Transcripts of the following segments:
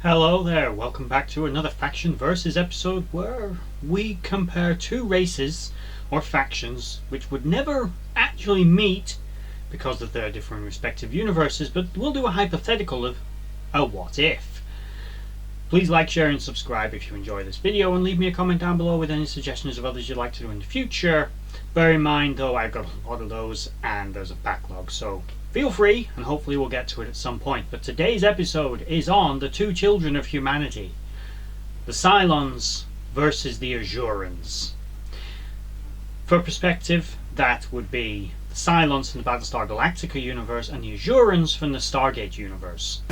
Hello there, welcome back to another Faction Versus episode where we compare two races or factions which would never actually meet because of their different respective universes, but we'll do a hypothetical of a what if. Please like, share and subscribe if you enjoy this video, and leave me a comment down below with any suggestions of others you'd like to do in the future. Bear in mind though, I've got a lot of those and there's a backlog, so feel free, and hopefully we'll get to it at some point. But today's episode is on the two children of humanity, the Cylons versus the Asurans. For perspective, that would be the Cylons from the Battlestar Galactica universe and the Asurans from the Stargate universe.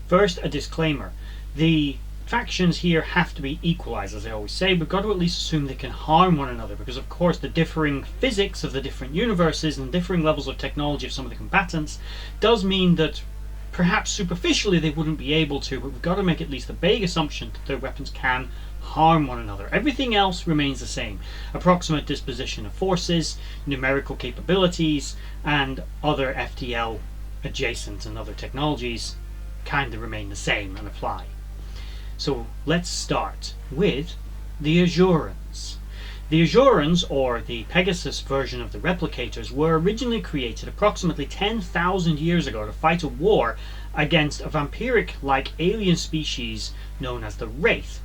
First, a disclaimer. The factions here have to be equalized, as I always say. We've got to at least assume they can harm one another, because of course the differing physics of the different universes and differing levels of technology of some of the combatants does mean that perhaps superficially they wouldn't be able to, but we've got to make at least the vague assumption that their weapons can harm one another. Everything else remains the same. Approximate disposition of forces, numerical capabilities, and other FTL adjacent and other technologies kind of remain the same and apply. So let's start with the Asurans. The Asurans, or the Pegasus version of the Replicators, were originally created approximately 10,000 years ago to fight a war against a vampiric-like alien species known as the Wraith.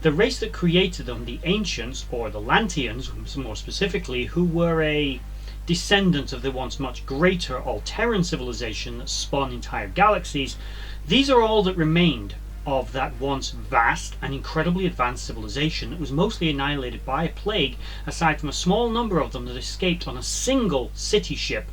The race that created them, the Ancients, or the Lanteans more specifically, who were a descendant of the once much greater Alteran civilization that spun entire galaxies, these are all that remained of that once vast and incredibly advanced civilization that was mostly annihilated by a plague, aside from a small number of them that escaped on a single city ship,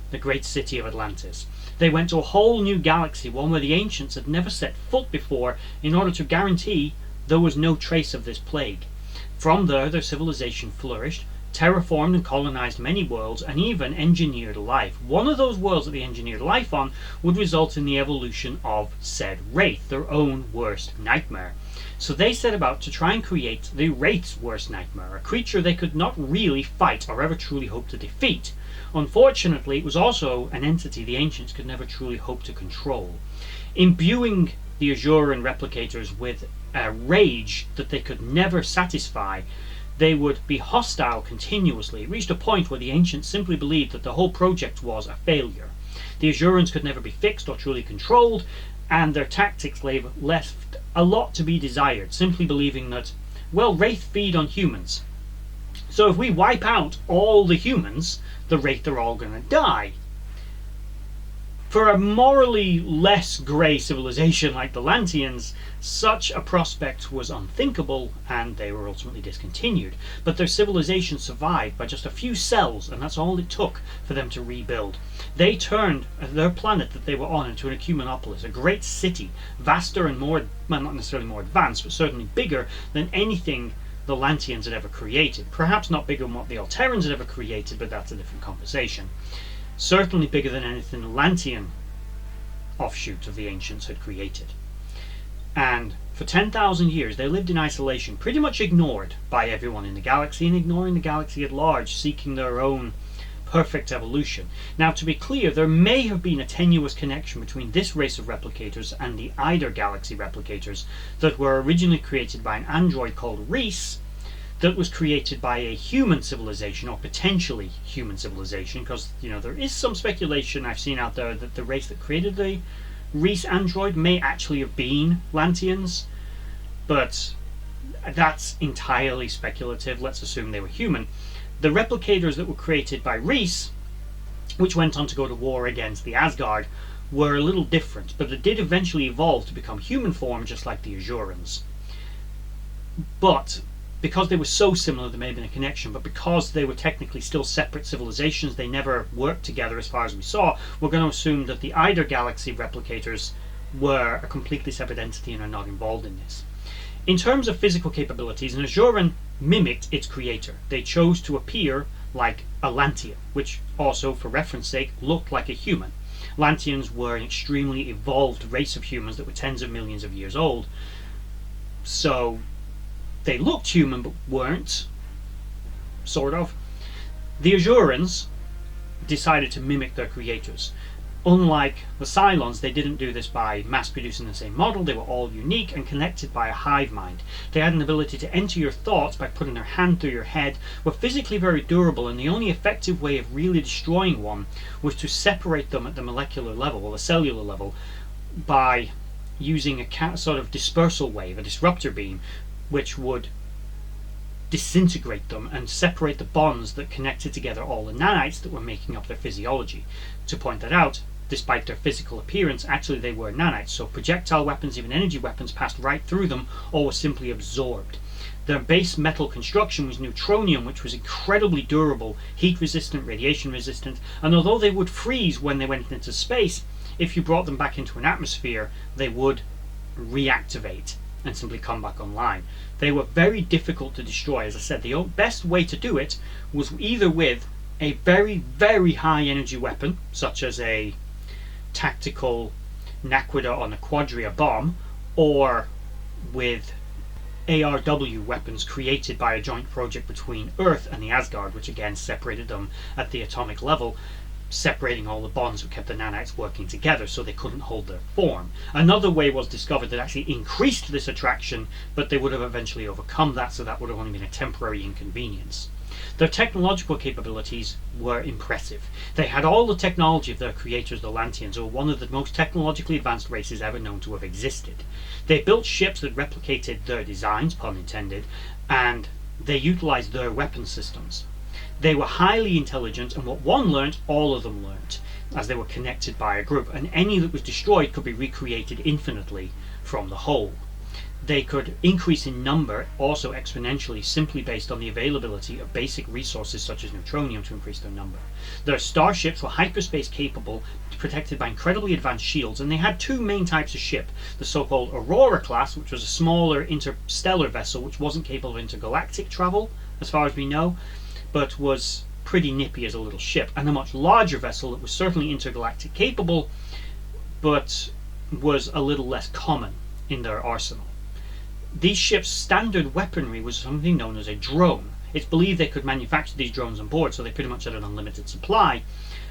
the great city of Atlantis. They went to a whole new galaxy, one where the Ancients had never set foot before, in order to guarantee there was no trace of this plague. From there, their civilization flourished, terraformed and colonized many worlds, and even engineered life. One of those worlds that they engineered life on would result in the evolution of said Wraith, their own worst nightmare. So they set about to try and create the Wraith's worst nightmare, a creature they could not really fight or ever truly hope to defeat. Unfortunately, it was also an entity the Ancients could never truly hope to control. Imbuing the Asuran replicators with a rage that they could never satisfy, they would be hostile continuously. It reached a point where the Ancients simply believed that the whole project was a failure. The Asurans could never be fixed or truly controlled, and their tactics left a lot to be desired, simply believing that, well, Wraith feed on humans. So if we wipe out all the humans, the Wraith are all going to die. For a morally less grey civilization like the Lanteans, such a prospect was unthinkable, and they were ultimately discontinued. But their civilization survived by just a few cells, and that's all it took for them to rebuild. They turned their planet that they were on into an ecumenopolis, a great city, vaster and more, well, not necessarily more advanced, but certainly bigger than anything the Lanteans had ever created. Perhaps not bigger than what the Alterans had ever created, but that's a different conversation. Certainly bigger than anything the Lantean offshoot of the Ancients had created. And for 10,000 years they lived in isolation, pretty much ignored by everyone in the galaxy, and ignoring the galaxy at large, seeking their own perfect evolution. Now, to be clear, there may have been a tenuous connection between this race of replicators and the Eider galaxy replicators that were originally created by an android called Reese, that was created by a human civilization, or potentially human civilization, because, you know, there is some speculation I've seen out there that the race that created the Reese android may actually have been Lanteans, but that's entirely speculative. Let's assume they were human. The replicators that were created by Reese, which went on to go to war against the Asgard, were a little different, but they did eventually evolve to become human form, just like the Asurans. But because they were so similar, there may have been a connection, but because they were technically still separate civilizations, they never worked together as far as we saw, we're going to assume that the Eider galaxy replicators were a completely separate entity and are not involved in this. In terms of physical capabilities, an Asuran mimicked its creator. They chose to appear like a Lantean, which also, for reference sake, looked like a human. Lanteans were an extremely evolved race of humans that were tens of millions of years old. So they looked human but weren't, sort of. The Asurans decided to mimic their creators. Unlike the Cylons, they didn't do this by mass-producing the same model. They were all unique and connected by a hive mind. They had an ability to enter your thoughts by putting their hand through your head, were physically very durable, and the only effective way of really destroying one was to separate them at the molecular level, or the cellular level, by using a sort of dispersal wave, a disruptor beam, which would disintegrate them and separate the bonds that connected together all the nanites that were making up their physiology. To point that out, despite their physical appearance, actually they were nanites, so projectile weapons, even energy weapons, passed right through them or were simply absorbed. Their base metal construction was neutronium, which was incredibly durable, heat resistant, radiation resistant, and although they would freeze when they went into space, if you brought them back into an atmosphere, they would reactivate and simply come back online. They were very difficult to destroy. As I said, the best way to do it was either with a very, very high energy weapon, such as a tactical Naquita or Naquadria bomb, or with ARW weapons created by a joint project between Earth and the Asgard, which again separated them at the atomic level, separating all the bonds that kept the nanites working together so they couldn't hold their form. Another way was discovered that actually increased this attraction, but they would have eventually overcome that, so that would have only been a temporary inconvenience. Their technological capabilities were impressive. They had all the technology of their creators, the Atlanteans, who were one of the most technologically advanced races ever known to have existed. They built ships that replicated their designs, pun intended, and they utilized their weapon systems. They were highly intelligent, and what one learnt, all of them learnt, as they were connected by a group, and any that was destroyed could be recreated infinitely from the whole. They could increase in number also exponentially, simply based on the availability of basic resources such as neutronium to increase their number. Their starships were hyperspace capable, protected by incredibly advanced shields, and they had two main types of ship: the so-called Aurora class, which was a smaller interstellar vessel which wasn't capable of intergalactic travel as far as we know, but was pretty nippy as a little ship, and a much larger vessel that was certainly intergalactic capable, but was a little less common in their arsenal. These ships' standard weaponry was something known as a drone. It's believed they could manufacture these drones on board, so they pretty much had an unlimited supply,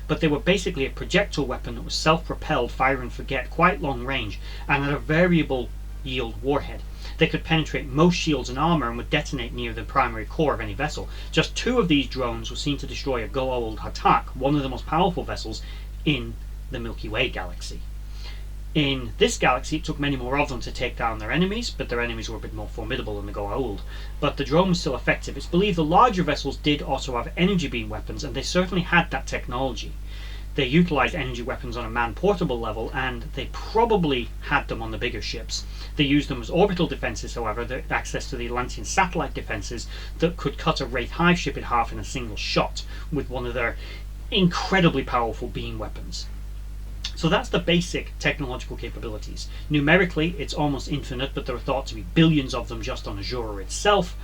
but they were basically a projectile weapon that was self-propelled, fire and forget, quite long range, and had a variable yield warhead. They could penetrate most shields and armor and would detonate near the primary core of any vessel. Just two of these drones were seen to destroy a Goa'uld Hatak, one of the most powerful vessels in the Milky Way galaxy. In this galaxy, it took many more of them to take down their enemies, but their enemies were a bit more formidable than the Goa'uld. But the drone was still effective. It's believed the larger vessels did also have energy beam weapons, and they certainly had that technology. They utilized energy weapons on a man-portable level, and they probably had them on the bigger ships. They used them as orbital defenses, however, the access to the Atlantean satellite defenses that could cut a Wraith Hive ship in half in a single shot with one of their incredibly powerful beam weapons. So that's the basic technological capabilities. Numerically, it's almost infinite, but there are thought to be billions of them just on Azura itself,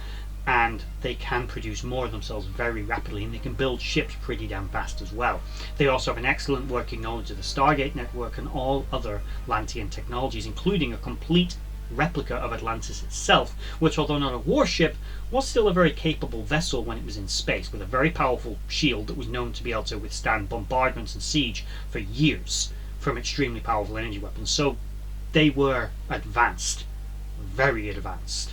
and they can produce more of themselves very rapidly, and they can build ships pretty damn fast as well. They also have an excellent working knowledge of the Stargate network and all other Atlantean technologies, including a complete replica of Atlantis itself, which, although not a warship, was still a very capable vessel when it was in space, with a very powerful shield that was known to be able to withstand bombardments and siege for years from extremely powerful energy weapons. So they were advanced, very advanced.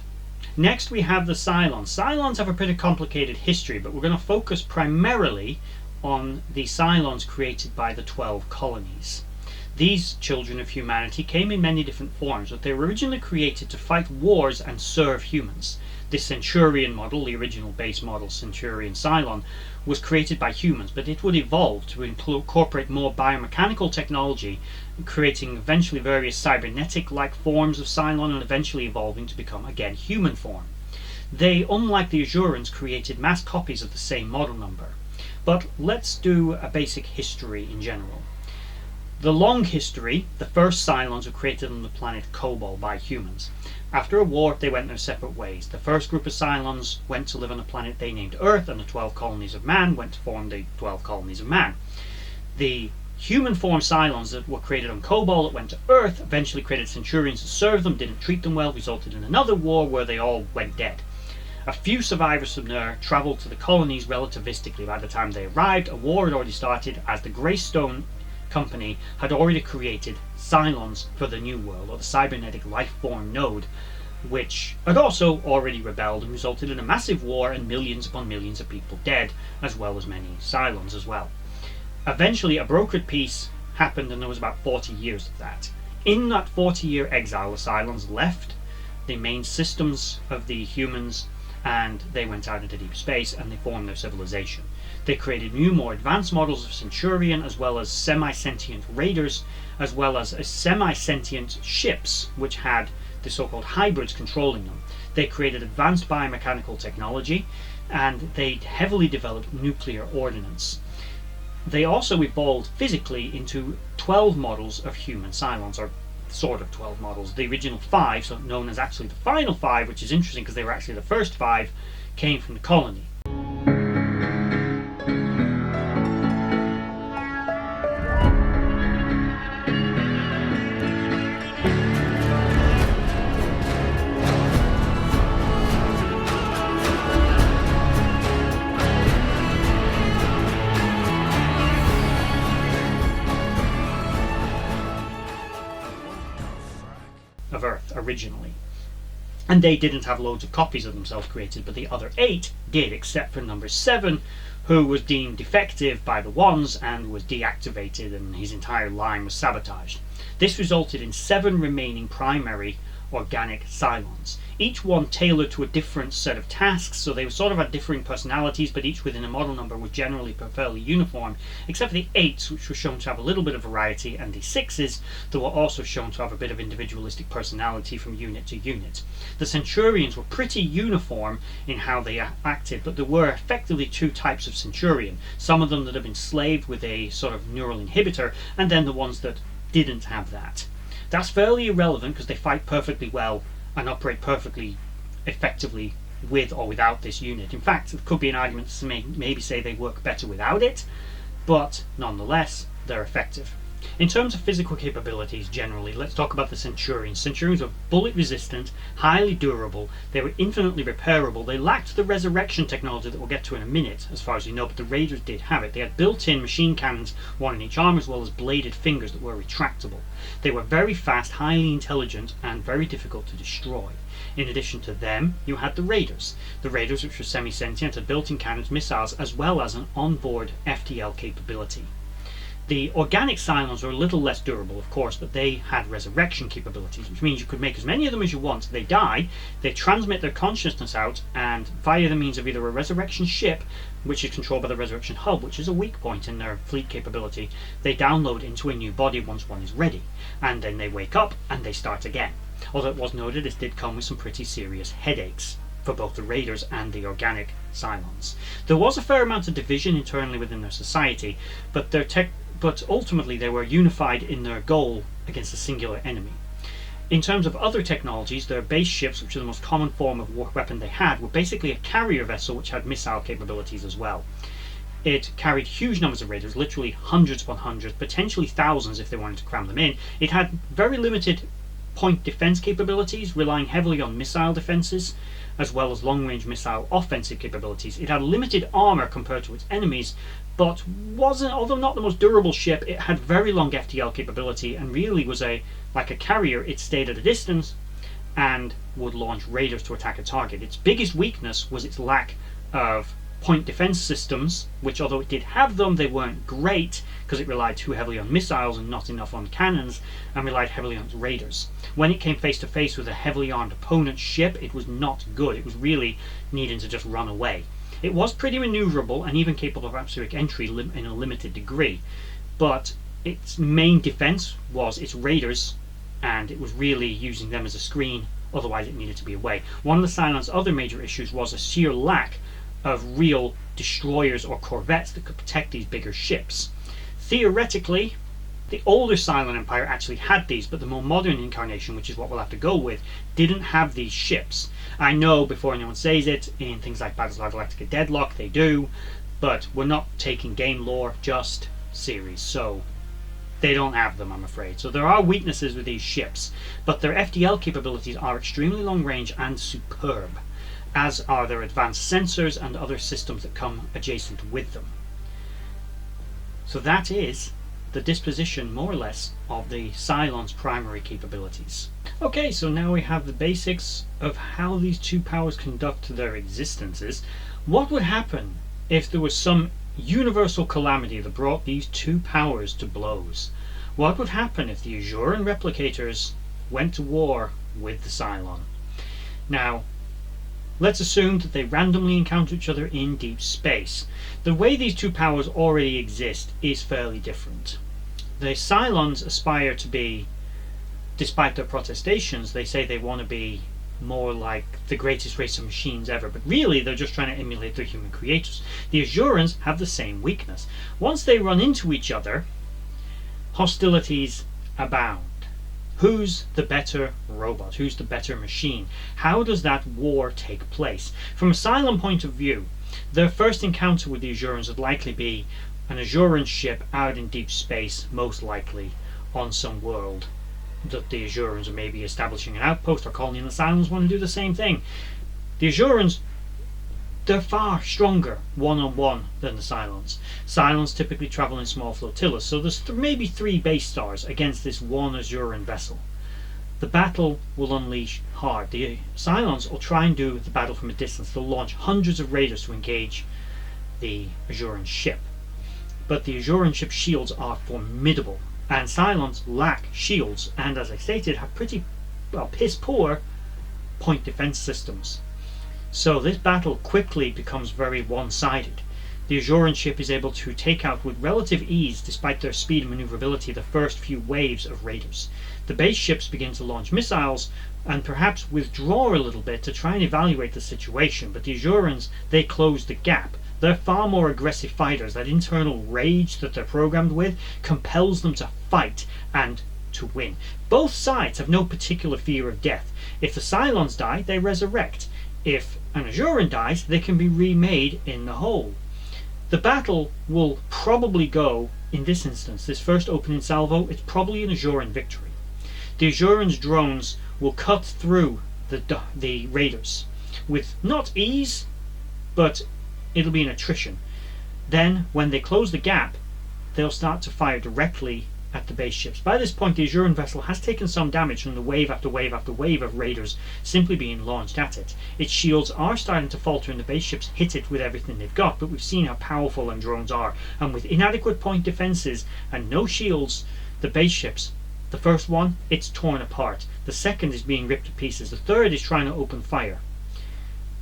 Next we have the Cylons. Cylons have a pretty complicated history, but we're going to focus primarily on the Cylons created by the 12 colonies. These children of humanity came in many different forms, but they were originally created to fight wars and serve humans. The Centurion model, the original base model Centurion Cylon, was created by humans, but it would evolve to incorporate more biomechanical technology, creating eventually various cybernetic-like forms of Cylon, and eventually evolving to become, again, human form. They, unlike the Asurans, created mass copies of the same model number. But let's do a basic history in general. The long history: the first Cylons were created on the planet Kobol by humans. After a war, they went their separate ways. The first group of Cylons went to live on a planet they named Earth, and the 12 colonies of man went to form the 12 colonies of man. The human form Cylons that were created on Kobol that went to Earth eventually created Centurions to serve them, didn't treat them well, resulted in another war where they all went dead. A few survivors from there travelled to the colonies relativistically. By the time they arrived, a war had already started, as the Greystone company had already created Cylons for the New World, or the cybernetic life form node, which had also already rebelled and resulted in a massive war and millions upon millions of people dead, as well as many Cylons as well. Eventually a brokered peace happened, and there was about 40 years of that. In that 40-year exile, the Cylons left the main systems of the humans, and they went out into deep space and they formed their civilization. They created new, more advanced models of Centurion, as well as semi-sentient raiders, as well as semi-sentient ships, which had the so-called hybrids controlling them. They created advanced biomechanical technology, and they heavily developed nuclear ordnance. They also evolved physically into 12 models of human Cylons, or sort of 12 models. The original 5, so known as actually the final 5, which is interesting because they were actually the first 5, came from the colony. Of Earth originally, and they didn't have loads of copies of themselves created, but the other 8 did, except for number 7, who was deemed defective by the ones and was deactivated, and his entire line was sabotaged. This resulted in 7 remaining primary organic Cylons, each one tailored to a different set of tasks, so they sort of had differing personalities, but each within a model number was generally fairly uniform, except for the 8s, which were shown to have a little bit of variety, and the 6s that were also shown to have a bit of individualistic personality from unit to unit. The Centurions were pretty uniform in how they acted, but there were effectively 2 types of Centurion, some of them that have been enslaved with a sort of neural inhibitor, and then the ones that didn't have that. That's fairly irrelevant because they fight perfectly well and operate perfectly effectively with or without this unit. In fact, there could be an argument to maybe say they work better without it, but nonetheless, they're effective. In terms of physical capabilities generally, let's talk about the Centurions. Centurions were bullet resistant, highly durable, they were infinitely repairable, they lacked the resurrection technology that we'll get to in a minute, as far as we know, but the Raiders did have it. They had built-in machine cannons, one in each arm, as well as bladed fingers that were retractable. They were very fast, highly intelligent, and very difficult to destroy. In addition to them, you had the Raiders. The Raiders, which were semi-sentient, had built-in cannons, missiles, as well as an onboard FTL capability. The organic Cylons were a little less durable, of course, but they had resurrection capabilities, which means you could make as many of them as you want. They die, they transmit their consciousness out, and via the means of either a resurrection ship, which is controlled by the resurrection hub, which is a weak point in their fleet capability, they download into a new body once one is ready, and then they wake up and they start again. Although it was noted, this did come with some pretty serious headaches for both the Raiders and the organic Cylons. There was a fair amount of division internally within their society, but ultimately they were unified in their goal against a singular enemy. In terms of other technologies, their base ships, which are the most common form of weapon they had, were basically a carrier vessel which had missile capabilities as well. It carried huge numbers of raiders, literally hundreds upon hundreds, potentially thousands if they wanted to cram them in. It had very limited point defense capabilities, relying heavily on missile defenses, as well as long-range missile offensive capabilities. It had limited armor compared to its enemies, but although not the most durable ship, it had very long FTL capability and really was like a carrier. It stayed at a distance and would launch raiders to attack a target. Its biggest weakness was its lack of point defense systems, which although it did have them, they weren't great because it relied too heavily on missiles and not enough on cannons, and relied heavily on its raiders. When it came face to face with a heavily armed opponent's ship, it was not good. It was really needing to just run away. It was pretty maneuverable and even capable of atmospheric entry in a limited degree, but its main defense was its raiders, and it was really using them as a screen, otherwise it needed to be away. One of the Cylons' other major issues was a sheer lack of real destroyers or corvettes that could protect these bigger ships. Theoretically, the older Cylon Empire actually had these, but the more modern incarnation, which is what we'll have to go with, didn't have these ships. I know before anyone says it, in things like Battlestar Galactica Deadlock they do, but we're not taking game lore, just series, so they don't have them, I'm afraid. So there are weaknesses with these ships, but their FTL capabilities are extremely long range and superb, as are their advanced sensors and other systems that come adjacent with them. So that is the disposition, more or less, of the Cylons' primary capabilities. Okay, so now we have the basics of how these two powers conduct their existences. What would happen if there was some universal calamity that brought these two powers to blows? What would happen if the Asurans replicators went to war with the Cylon? Now, let's assume that they randomly encounter each other in deep space. The way these two powers already exist is fairly different. The Cylons aspire to be, despite their protestations, they say they want to be more like the greatest race of machines ever, but really they're just trying to emulate their human creators. The Asurans have the same weakness. Once they run into each other, hostilities abound. Who's the better robot? Who's the better machine? How does that war take place? From a Cylon point of view, their first encounter with the Asurans would likely be an Asurans ship out in deep space, most likely on some world that the Asurans are maybe establishing an outpost or colony, and the Cylons want to do the same thing. The Asurans, they're far stronger one-on-one than the Cylons. Cylons typically travel in small flotillas, so there's maybe 3 base stars against this one Azuran vessel. The battle will unleash hard. The Cylons will try and do the battle from a distance. They'll launch hundreds of raiders to engage the Azuran ship. But the Azuran ship's shields are formidable, and Cylons lack shields, and as I stated, have pretty, well, piss poor point defense systems. So this battle quickly becomes very one-sided. The Azuran ship is able to take out with relative ease, despite their speed and maneuverability, the first few waves of raiders. The base ships begin to launch missiles and perhaps withdraw a little bit to try and evaluate the situation, but the Asurans, they close the gap. They're far more aggressive fighters. That internal rage that they're programmed with compels them to fight and to win. Both sides have no particular fear of death. If the Cylons die, they resurrect. If an Azuran dies, they can be remade in the hole. The battle will probably go, in this instance, this first opening salvo, it's probably an Azuran victory. The Azuran's drones will cut through the raiders with not ease, but it'll be an attrition. Then, when they close the gap, they'll start to fire directly at the base ships. By this point, the Azuran vessel has taken some damage from the wave after wave after wave of raiders simply being launched at it. Its shields are starting to falter and the base ships hit it with everything they've got, but we've seen how powerful them drones are, and with inadequate point defenses and no shields, the base ships, the first one, it's torn apart. The second is being ripped to pieces. The third is trying to open fire.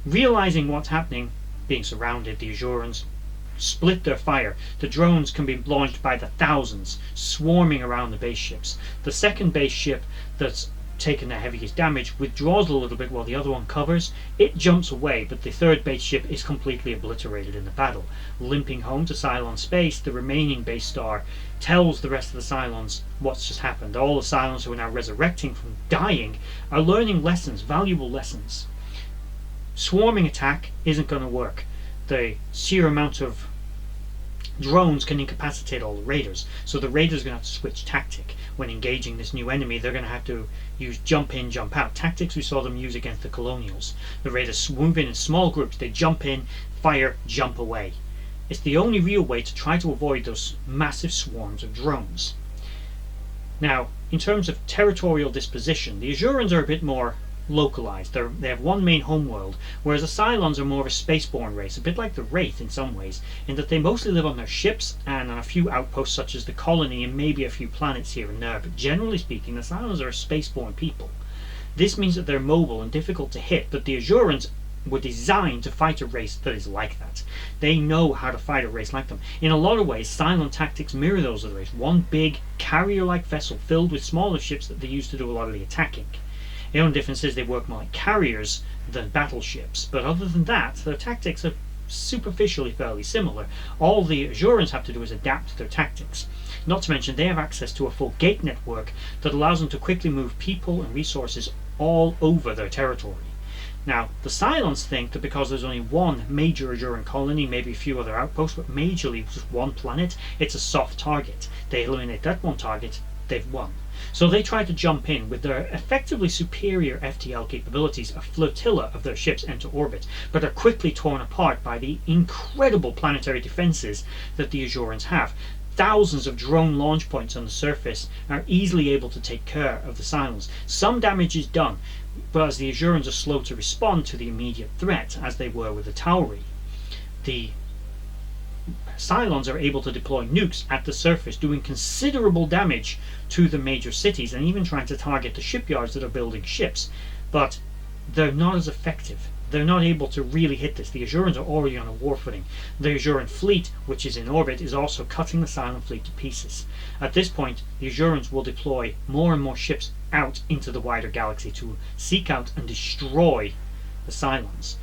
Realizing what's happening, being surrounded, the Asurans split their fire. The drones can be launched by the thousands, swarming around the base ships. The second base ship that's taken the heaviest damage withdraws a little bit while the other one covers. It jumps away, but the third base ship is completely obliterated in the battle. Limping home to Cylon space, the remaining base star tells the rest of the Cylons what's just happened. All the Cylons who are now resurrecting from dying are learning lessons, valuable lessons. Swarming attack isn't going to work. The sheer amount of drones can incapacitate all the raiders, so the raiders are going to have to switch tactic. When engaging this new enemy, they're going to have to use jump in, jump out tactics we saw them use against the Colonials. The raiders move in small groups, they jump in, fire, jump away. It's the only real way to try to avoid those massive swarms of drones. Now, in terms of territorial disposition, the Asurans are a bit more localized. They have one main homeworld, whereas the Cylons are more of a spaceborne race, a bit like the Wraith in some ways, in that they mostly live on their ships and on a few outposts such as the colony and maybe a few planets here and there, but generally speaking the Cylons are a spaceborne people. This means that they're mobile and difficult to hit, but the Asurans were designed to fight a race that is like that. They know how to fight a race like them. In a lot of ways, Cylon tactics mirror those of the race. One big carrier-like vessel filled with smaller ships that they use to do a lot of the attacking. The only difference is they work more like carriers than battleships, but other than that, their tactics are superficially fairly similar. All the Asurans have to do is adapt their tactics. Not to mention they have access to a full gate network that allows them to quickly move people and resources all over their territory. Now, the Cylons think that because there's only one major Azuran colony, maybe a few other outposts, but majorly just one planet, it's a soft target. They eliminate that one target, they've won. So they try to jump in with their effectively superior FTL capabilities. A flotilla of their ships enter orbit, but are quickly torn apart by the incredible planetary defenses that the Asurans have. thousands of drone launch points on the surface are easily able to take care of the Cylons. Some damage is done, but as the Asurans are slow to respond to the immediate threat, as they were with the Tauri, the Cylons are able to deploy nukes at the surface, doing considerable damage to the major cities and even trying to target the shipyards that are building ships. But they're not as effective. They're not able to really hit this. The Asurans are already on a war footing. The Asuran fleet, which is in orbit, is also cutting the Cylon fleet to pieces. At this point, the Asurans will deploy more and more ships out into the wider galaxy to seek out and destroy the Cylons.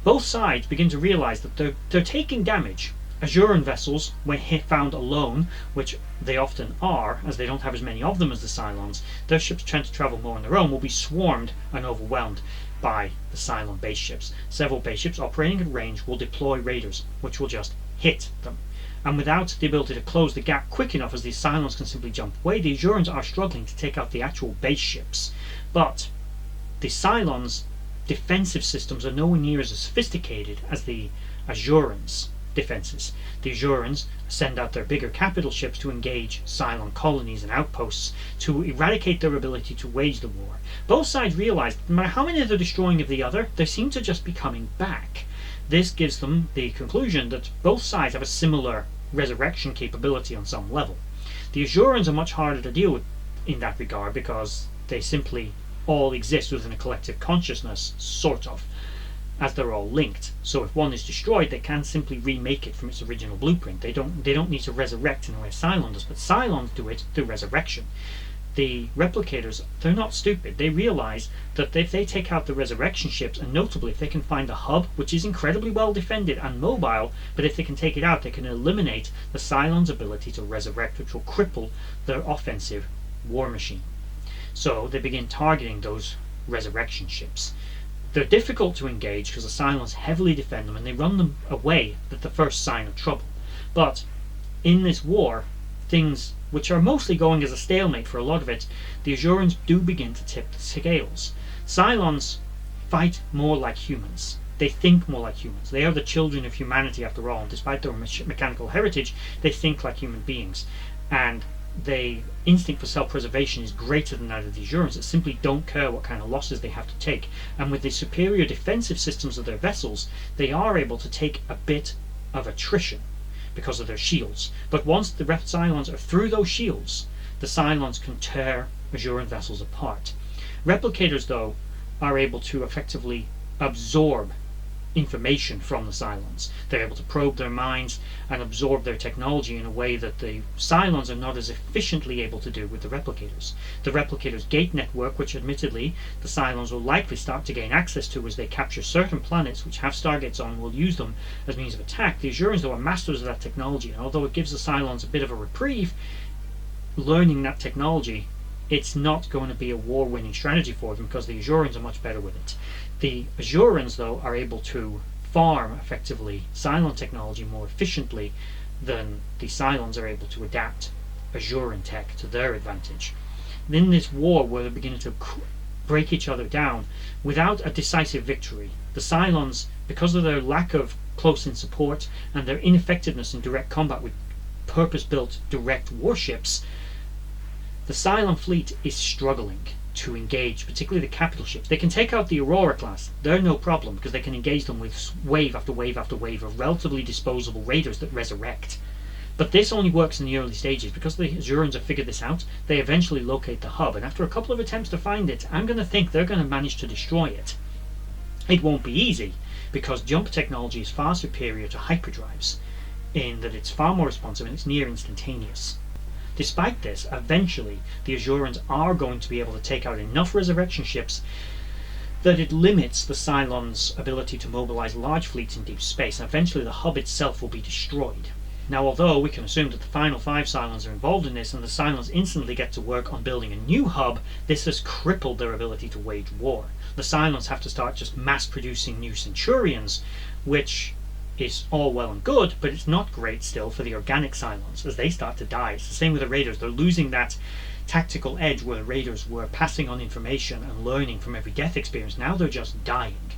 Both sides begin to realize that they're taking damage. Asuran vessels, when found alone, which they often are, as they don't have as many of them as the Cylons, their ships tend to travel more on their own, will be swarmed and overwhelmed by the Cylon base ships. Several base ships operating at range will deploy raiders, which will just hit them. And without the ability to close the gap quick enough as the Cylons can simply jump away, the Asurans are struggling to take out the actual base ships. But the Cylons' defensive systems are nowhere near as sophisticated as the Asurans' defenses. The Asurans send out their bigger capital ships to engage Cylon colonies and outposts to eradicate their ability to wage the war. Both sides realize that no matter how many they're destroying of the other, they seem to just be coming back. This gives them the conclusion that both sides have a similar resurrection capability on some level. The Asurans are much harder to deal with in that regard because they simply all exist within a collective consciousness, sort of, as they're all linked. So if one is destroyed, they can simply remake it from its original blueprint. They don't need to resurrect in the way Cylon does, but Cylons do it through resurrection. The Replicators, they're not stupid. They realize that if they take out the resurrection ships, and notably if they can find the hub, which is incredibly well defended and mobile, but if they can take it out, they can eliminate the Cylons' ability to resurrect, which will cripple their offensive war machine. So they begin targeting those resurrection ships. They're difficult to engage because the Cylons heavily defend them and they run them away at the first sign of trouble. But in this war, things which are mostly going as a stalemate for a lot of it, the Asurans do begin to tip the scales. Cylons fight more like humans. They think more like humans. They are the children of humanity after all, and despite their mechanical heritage, they think like human beings. And their instinct for self-preservation is greater than that of the Asurans, that simply don't care what kind of losses they have to take. And with the superior defensive systems of their vessels, they are able to take a bit of attrition because of their shields. But once the Cylons are through those shields, the Cylons can tear Asuran vessels apart. Replicators, though, are able to effectively absorb information from the Cylons. They're able to probe their minds and absorb their technology in a way that the Cylons are not as efficiently able to do with the Replicators. The Replicators' gate network, which admittedly the Cylons will likely start to gain access to as they capture certain planets which have Stargates on, will use them as means of attack. The Asurans, though, are masters of that technology, and although it gives the Cylons a bit of a reprieve, learning that technology, it's not going to be a war-winning strategy for them because the Asurans are much better with it. The Asurans, though, are able to farm effectively Cylon technology more efficiently than the Cylons are able to adapt Asuran tech to their advantage. And in this war where they're beginning to break each other down without a decisive victory, the Cylons, because of their lack of close-in support and their ineffectiveness in direct combat with purpose-built direct warships, the Cylon fleet is struggling to engage, particularly the capital ships. They can take out the Aurora class, they're no problem because they can engage them with wave after wave after wave of relatively disposable raiders that resurrect. But this only works in the early stages. Because the Asurans have figured this out, they eventually locate the hub, and after a couple of attempts to find it, I'm going to think they're going to manage to destroy it. It won't be easy because jump technology is far superior to hyperdrives in that it's far more responsive and it's near instantaneous. Despite this, eventually the Asurans are going to be able to take out enough resurrection ships that it limits the Cylons' ability to mobilize large fleets in deep space, and eventually the hub itself will be destroyed. Now, although we can assume that the final 5 Cylons are involved in this and the Cylons instantly get to work on building a new hub, this has crippled their ability to wage war. The Cylons have to start just mass producing new Centurions, which is all well and good, but it's not great still for the organic Cylons as they start to die. It's the same with the Raiders. They're losing that tactical edge where the Raiders were passing on information and learning from every death experience. Now they're just dying.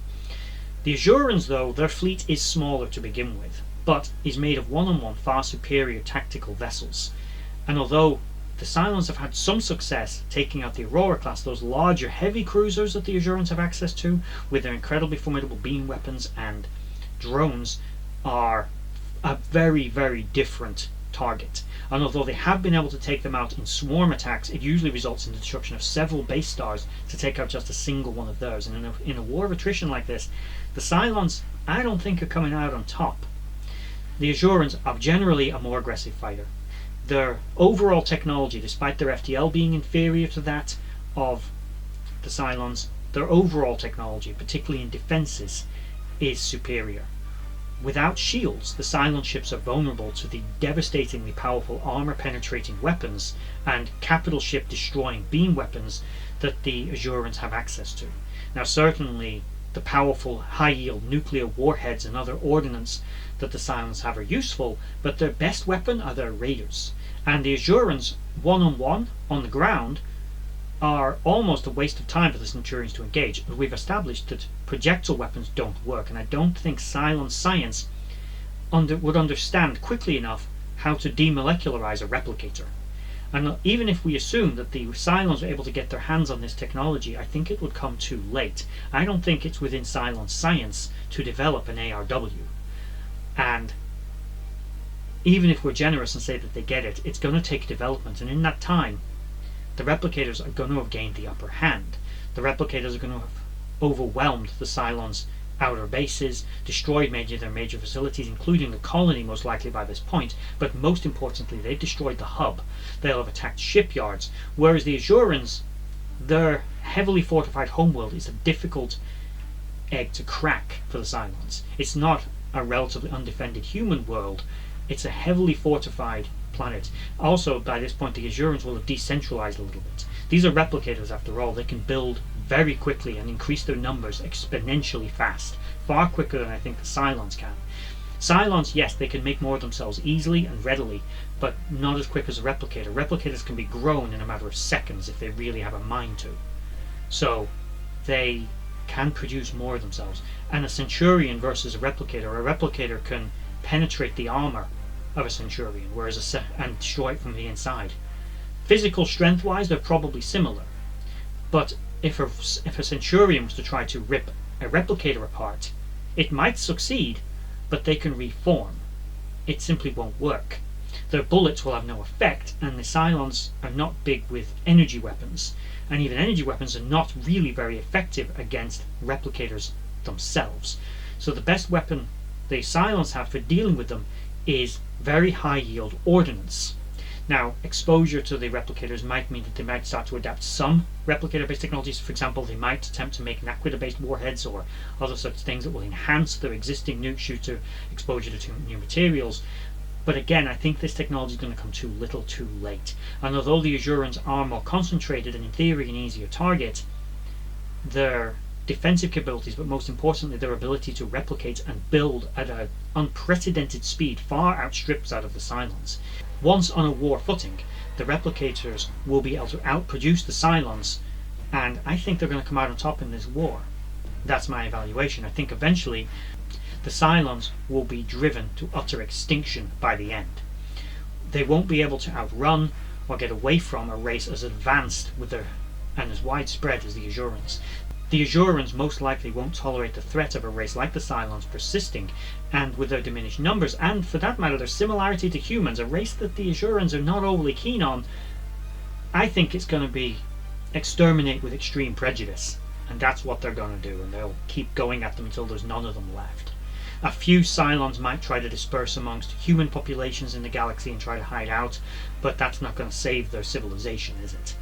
The Asurans, though, their fleet is smaller to begin with. but is made of one-on-one far superior tactical vessels. And although the Cylons have had some success taking out the Aurora class, those larger heavy cruisers that the Asurans have access to, with their incredibly formidable beam weapons and drones, are a very, very different target. And although they have been able to take them out in swarm attacks, it usually results in the destruction of several base stars to take out just a single one of theirs. And in a war of attrition like this, the Cylons, I don't think, are coming out on top. The Asurans are generally a more aggressive fighter. Their overall technology, despite their FTL being inferior to that of the Cylons, their overall technology, particularly in defenses, is superior. Without shields, the Cylon ships are vulnerable to the devastatingly powerful armor-penetrating weapons and capital ship-destroying beam weapons that the Asurans have access to. Now, certainly, the powerful, high-yield nuclear warheads and other ordnance that the Cylons have are useful, but their best weapon are their raiders. And the Asurans, one-on-one, on the ground, are almost a waste of time for the Centurions to engage. But we've established that projectile weapons don't work, and I don't think Cylon science would understand quickly enough how to demolecularize a replicator. And even if we assume that the Cylons are able to get their hands on this technology, I think it would come too late. I don't think it's within Cylon science to develop an ARW. And even if we're generous and say that they get it, it's going to take development, and in that time, the Replicators are going to have gained the upper hand. The Replicators are going to have overwhelmed the Cylons' outer bases, destroyed many of their major facilities, including the colony most likely by this point, but most importantly, they've destroyed the hub. They'll have attacked shipyards, whereas the Asurans, their heavily fortified homeworld is a difficult egg to crack for the Cylons. It's not a relatively undefended human world, it's a heavily fortified planet. Also, by this point, the Asurans will have decentralized a little bit. These are replicators after all. They can build very quickly and increase their numbers exponentially fast, far quicker than I think the Cylons can. Cylons, yes, they can make more of themselves easily and readily, but not as quick as a replicator. Replicators can be grown in a matter of seconds if they really have a mind to. So they can produce more of themselves. And a Centurion versus a replicator can penetrate the armor of a Centurion, whereas and destroy it from the inside. Physical strength-wise, they're probably similar, but if a Centurion was to try to rip a replicator apart, it might succeed, but they can reform. It simply won't work. Their bullets will have no effect, and the Cylons are not big with energy weapons, and even energy weapons are not really very effective against replicators themselves. So the best weapon the Cylons have for dealing with them is very high yield ordnance. Now, exposure to the replicators might mean that they might start to adapt some replicator based technologies. For example, they might attempt to make Naquita based warheads or other such things that will enhance their existing nukes due to exposure to new materials. But again, I think this technology is going to come too little too late. And although the Asurans are more concentrated and in theory an easier target, their defensive capabilities, but most importantly their ability to replicate and build at an unprecedented speed, far outstrips that of the Cylons. Once on a war footing, the replicators will be able to outproduce the Cylons, and I think they're going to come out on top in this war. That's my evaluation. I think eventually the Cylons will be driven to utter extinction by the end. They won't be able to outrun or get away from a race as advanced and as widespread as the Asurans. The Asurans most likely won't tolerate the threat of a race like the Cylons persisting, and with their diminished numbers, and for that matter their similarity to humans, a race that the Asurans are not overly keen on, I think it's going to be exterminate with extreme prejudice, and that's what they're going to do, and they'll keep going at them until there's none of them left. A few Cylons might try to disperse amongst human populations in the galaxy and try to hide out, but that's not going to save their civilization, is it?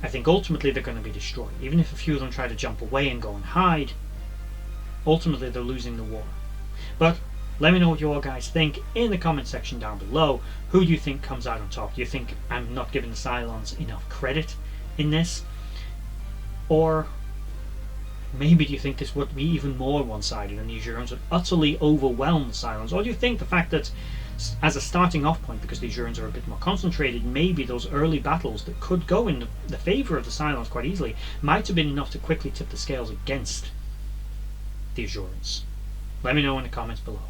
I think ultimately they're going to be destroyed. Even if a few of them try to jump away and go and hide, ultimately they're losing the war. But let me know what you all guys think in the comment section down below. Who do you think comes out on top? Do you think I'm not giving the Cylons enough credit in this? Or maybe do you think this would be even more one-sided and the Asurans would utterly overwhelm the Cylons? Or do you think the fact that as a starting off point, because the Asurans are a bit more concentrated, maybe those early battles that could go in the favour of the Cylons quite easily might have been enough to quickly tip the scales against the Asurans? Let me know in the comments below.